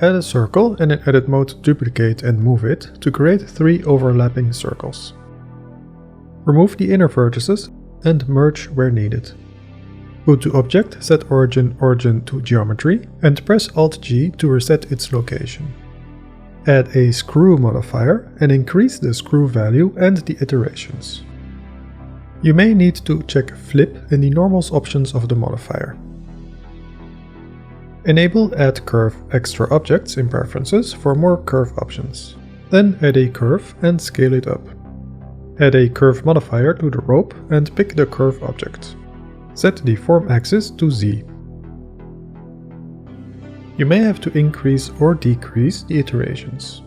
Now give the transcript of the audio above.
Add a circle and in edit mode duplicate and move it to create 3 overlapping circles. Remove the inner vertices and merge where needed. Go to Object, set Origin to Geometry and press Alt-G to reset its location. Add a screw modifier and increase the screw value and the iterations. You may need to check Flip in the Normals options of the modifier. Enable Add Curve Extra Objects in Preferences for more curve options. Then add a curve and scale it up. Add a curve modifier to the rope and pick the curve object. Set the form axis to Z. You may have to increase or decrease the iterations.